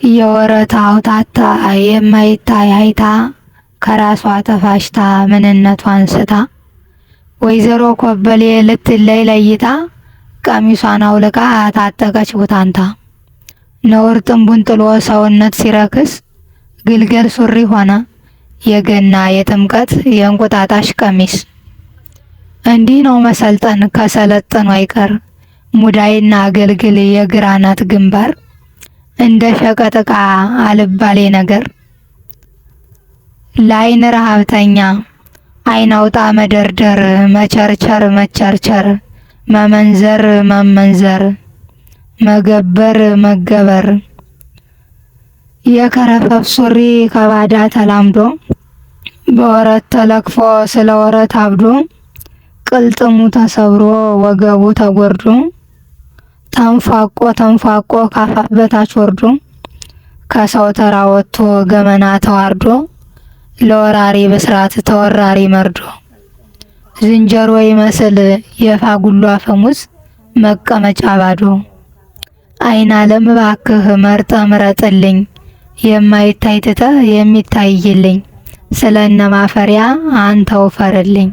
የወረት አውታታ የማይታይ አይታ ከራሷ ተፋሽታ ምንነቷን ስታ ወይዘሮ ኮበሌ ልትለይ ለይታ ቀሚሷን አውልቃ ታጠቀች ቡታንታ። ነውር ጥንቡን ጥሎ ሰውነት ሲረክስ ግልገል ሱሪ ሆነ የገና የጥምቀት የእንቁጣጣሽ ቀሚስ። እንዲህ ነው መሰልጠን ከሰለጠኑ አይቀር ሙዳይና አገልግል የግራናት ግንባር እንደ ሸቀጥ ዕቃ አልባሌ ነገር ለዓይን ረሃብተኛ ዓይን አውጣ መደርደር መቸርቸር መቸርቸር መመንዘር መመንዘር መገበር መገበር የከረፈፍ ሱሪ ከባዳ ተላምዶ በወረት ተለክፎ ስለ ወረት አብዶ ቅልጥሙ ተሰብሮ ወገቡ ተጎርዶ ተንፏቆ ካፋፍ በታች ወርዶ ከሰው ተራ ወጥቶ ገመና ተዋርዶ ለወራሪ ብስራት ተወራሪ መርዶ ዝንጀሮ ይመስል የፋጉሎ አፈሙዝ መቀመጫ ባዶ። ዓይን ዓለም እባክህ መርጠ ምረጥልኝ የማይታይ ትተህ የሚታይልኝ ስለነ ማፈሪያ አንተው ፈርልኝ።